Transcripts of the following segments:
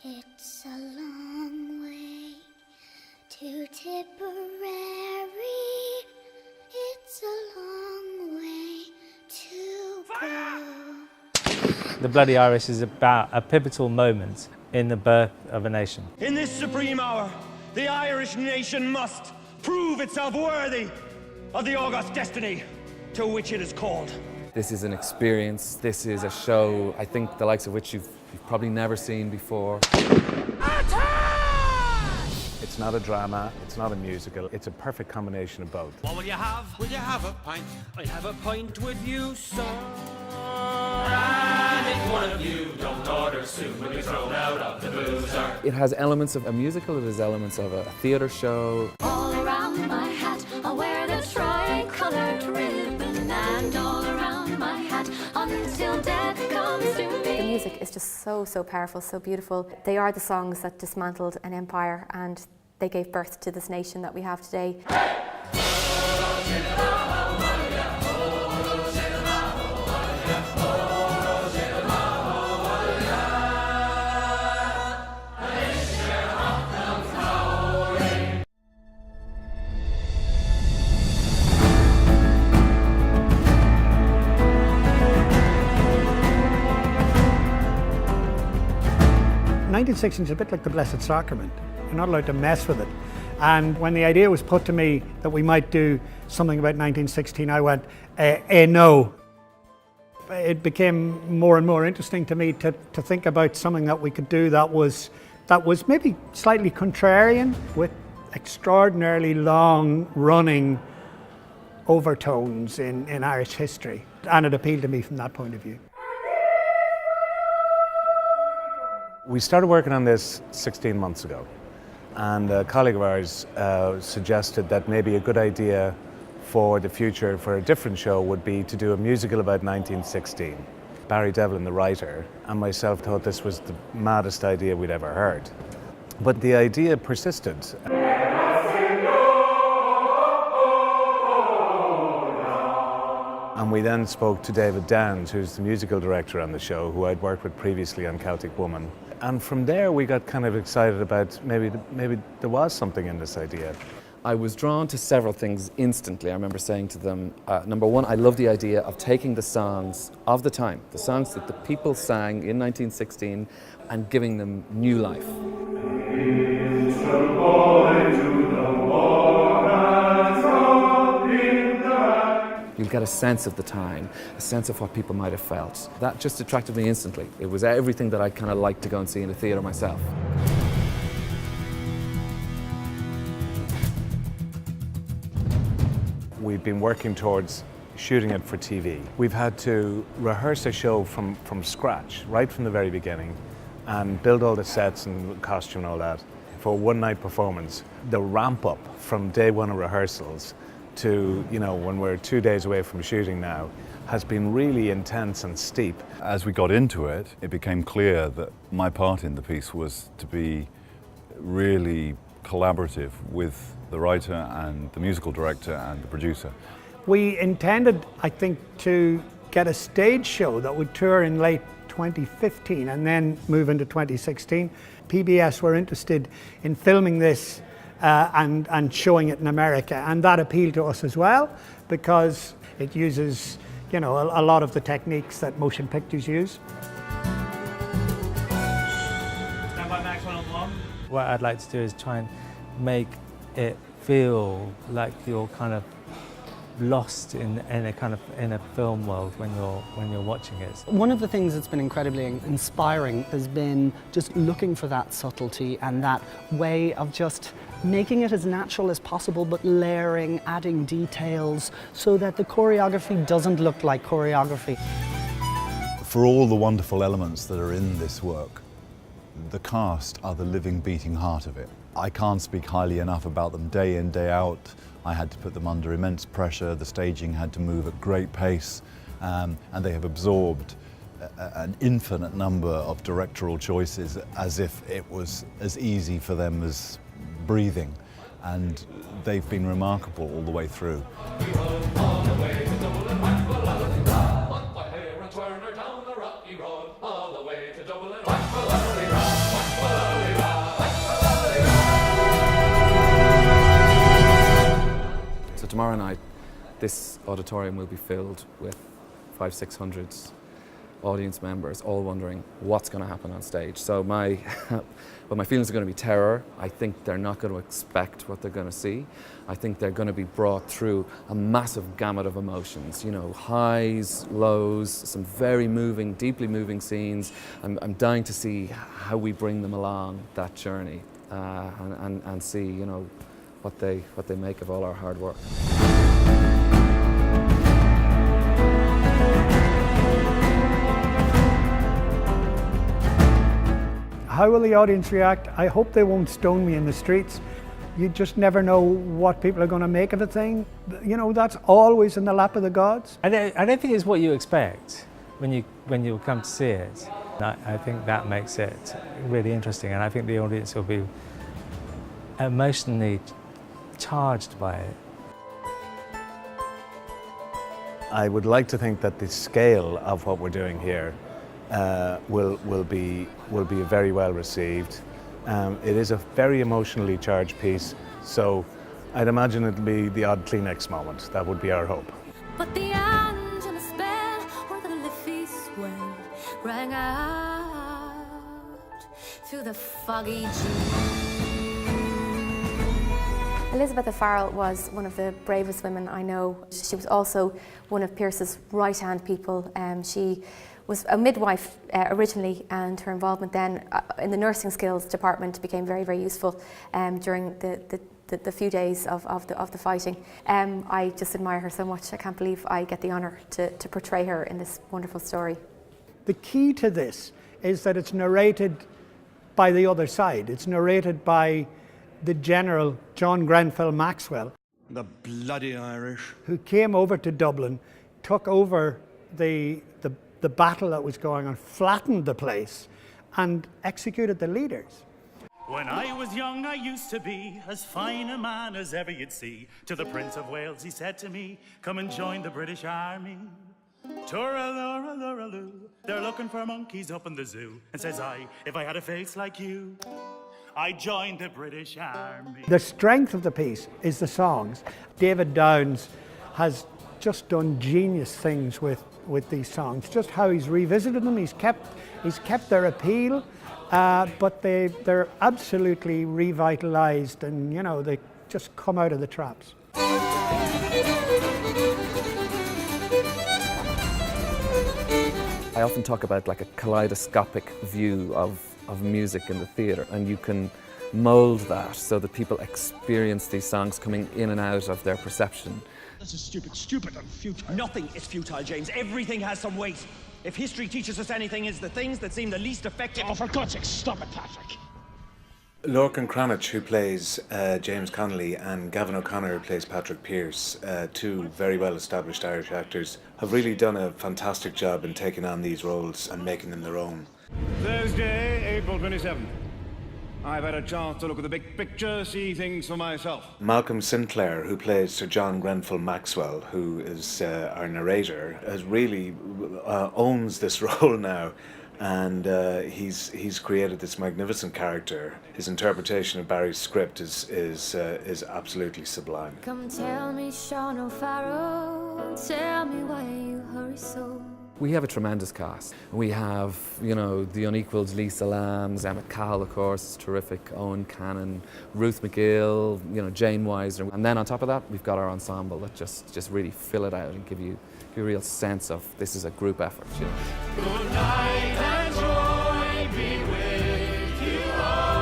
It's a long way to Tipperary. It's a long way to go. The Bloody Irish is about a pivotal moment in the birth of a nation. In this supreme hour, the Irish nation must prove itself worthy of the august destiny to which it is called. This is an experience, this is a show, I think the likes of which you've probably never seen before. It's not a drama, it's not a musical, it's a perfect combination of both. What will you have? Will you have a pint? I'll have a pint with you, sir. And if one of you don't order soon, will be thrown out of the boozer. It has elements of a musical, it has elements of a theatre show. All around my hat, I'll wear the tri-coloured ribbon, and all around my hat, until death comes to me. The music is just so powerful, so beautiful. They are the songs that dismantled an empire, and they gave birth to this nation that we have today. 1916 is a bit like the Blessed Sacrament. You're not allowed to mess with it. And when the idea was put to me that we might do something about 1916, I went, no. It became more and more interesting to me to think about something that we could do that was maybe slightly contrarian, with extraordinarily long running overtones in Irish history. And it appealed to me from that point of view. We started working on this 16 months ago, and a colleague of ours suggested that maybe a good idea for the future for a different show would be to do a musical about 1916. Barry Devlin, the writer, and myself thought this was the maddest idea we'd ever heard. But the idea persisted. And we then spoke to David Downs, who's the musical director on the show, who I'd worked with previously on Celtic Woman. And from there we got kind of excited about maybe there was something in this idea. I was drawn to several things instantly. I remember saying to them, number one, I love the idea of taking the songs of the time, the songs that the people sang in 1916, and giving them new life. You'll get a sense of the time, a sense of what people might have felt. That just attracted me instantly. It was everything that I kind of liked to go and see in a theatre myself. We've been working towards shooting it for TV. We've had to rehearse a show from scratch, right from the very beginning, and build all the sets and costume and all that for a one-night performance. The ramp up from day one of rehearsals to, when we're 2 days away from shooting now, has been really intense and steep. As we got into it, it became clear that my part in the piece was to be really collaborative with the writer and the musical director and the producer. We intended, I think, to get a stage show that would tour in late 2015 and then move into 2016. PBS were interested in filming this and showing it in America, and that appealed to us as well because it uses, a lot of the techniques that motion pictures use. What I'd like to do is try and make it feel like you're kind of lost in a film world when you're watching it. One of the things that's been incredibly inspiring has been just looking for that subtlety and that way of just making it as natural as possible, but layering, adding details so that the choreography doesn't look like choreography. For all the wonderful elements that are in this work, the cast are the living, beating heart of it. I can't speak highly enough about them day in, day out. I had to put them under immense pressure. The staging had to move at great pace, and they have absorbed an infinite number of directorial choices as if it was as easy for them as breathing, and they've been remarkable all the way through. All the way to Dublin. this auditorium will be filled with 500-600 audience members all wondering what's going to happen on stage. So my feelings are going to be terror. I think they're not going to expect what they're going to see. I think they're going to be brought through a massive gamut of emotions, you know, highs, lows, some very moving, deeply moving scenes. I'm dying to see how we bring them along that journey and see, you know, what they make of all our hard work. How will the audience react? I hope they won't stone me in the streets. You just never know what people are going to make of a thing. You know, that's always in the lap of the gods. I don't think it's what you expect when you come to see it. I think that makes it really interesting, and I think the audience will be emotionally charged by it. I would like to think that the scale of what we're doing here will be very well received. It is a very emotionally charged piece, so I'd imagine it'll be the odd Kleenex moment. That would be our hope. But the Angelus bell or the Liffey swell rang out through the foggy June. Elizabeth O'Farrell was one of the bravest women I know. She was also one of Pearse's right-hand people. She was a midwife originally, and her involvement then in the nursing skills department became very, very useful during the few days of the fighting. I just admire her so much. I can't believe I get the honour to portray her in this wonderful story. The key to this is that it's narrated by the other side. It's narrated by the General John Grenfell Maxwell. The bloody Irish. Who came over to Dublin, took over the battle that was going on, flattened the place, and executed the leaders. When I was young, I used to be as fine a man as ever you'd see. To the Prince of Wales, he said to me, come and join the British Army. Tooraloo, they're looking for monkeys up in the zoo. And says I, if I had a face like you, I joined the British Army. The strength of the piece is the songs. David Downes has just done genius things with these songs. Just how he's revisited them, he's kept their appeal, but they're absolutely revitalized, and you know, they just come out of the traps. I often talk about like a kaleidoscopic view of music in the theatre, and you can mould that so that people experience these songs coming in and out of their perception. This is stupid and futile. Nothing is futile, James. Everything has some weight. If history teaches us anything, it's the things that seem the least effective. Oh, for God's sake, stop it, Patrick. Lorcan Cranach, who plays James Connolly, and Gavin O'Connor, who plays Patrick Pearse, two very well-established Irish actors, have really done a fantastic job in taking on these roles and making them their own. Thursday, April 27th. I've had a chance to look at the big picture, see things for myself. Malcolm Sinclair, who plays Sir John Grenfell Maxwell, who is our narrator, has really owns this role now. And he's created this magnificent character. His interpretation of Barry's script is absolutely sublime. Come tell me, Sean O'Farrell, tell me why you hurry so. We have a tremendous cast. We have, you know, the Unequaled Lisa Lambs, Emmett Cahill, of course, is terrific, Owen Cannon, Ruth McGill, you know, Jane Weiser. And then on top of that, we've got our ensemble that just really fill it out and give you a real sense of this is a group effort. You know. Good night and joy be with you all.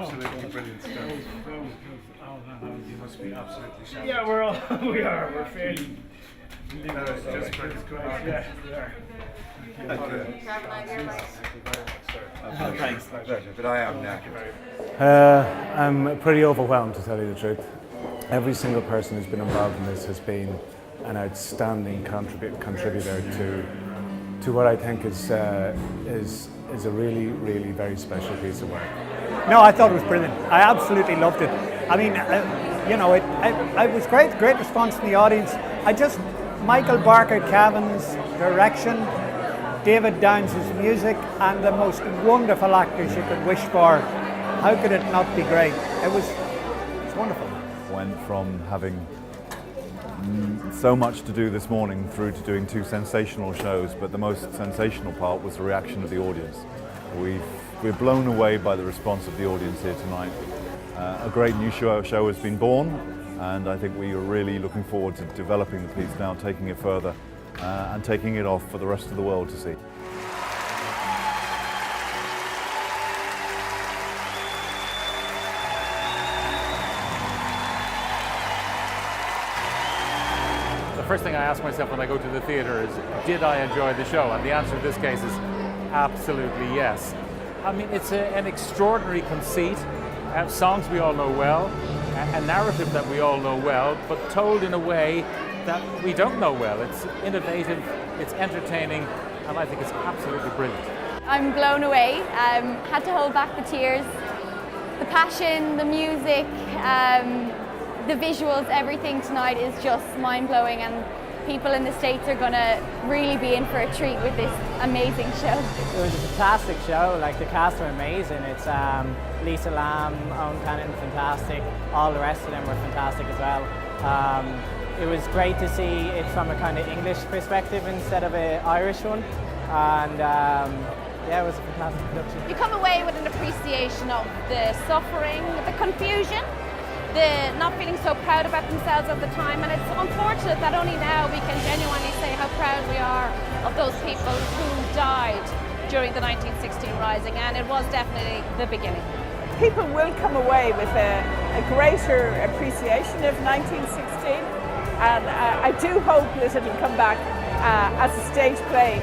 Absolutely brilliant stuff. You must be absolutely shattered. Yeah, we're fairly. No, it's just brilliant. Yeah, we are. Thanks. But I am now. I'm pretty overwhelmed, to tell you the truth. Every single person who's been involved in this has been an outstanding contributor to what I think is a really, really very special piece of work. No, I thought it was brilliant. I absolutely loved it. I mean, you know, it was great response from the audience. Michael Barker-Caven's direction, David Downs' music, and the most wonderful actors you could wish for. How could it not be great? It's wonderful. Went from having so much to do this morning through to doing 2 sensational shows, but the most sensational part was the reaction of the audience. We're blown away by the response of the audience here tonight. A great new show has been born, and I think we are really looking forward to developing the piece now, taking it further and taking it off for the rest of the world to see. The first thing I ask myself when I go to the theatre is, did I enjoy the show? And the answer in this case is absolutely yes. I mean, it's an extraordinary conceit, songs we all know well, a narrative that we all know well, but told in a way that we don't know well. It's innovative, it's entertaining, and I think it's absolutely brilliant. I'm blown away. Had to hold back the tears. The passion, the music, the visuals, everything tonight is just mind-blowing, and people in the States are going to really be in for a treat with this amazing show. It was a fantastic show. Like, the cast are amazing. It's Lisa Lambe, Owen Cannon, fantastic. All the rest of them were fantastic as well. It was great to see it from a kind of English perspective instead of an Irish one, and yeah, it was a fantastic production. You come away with an appreciation of the suffering, the confusion, the not feeling so proud about themselves at the time, and it's unfortunate that only now we can genuinely say how proud we are of those people who died during the 1916 Rising, and it was definitely the beginning. People will come away with a greater appreciation of 1916, and I do hope that it will come back as a stage play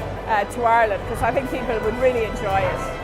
to Ireland, because I think people would really enjoy it.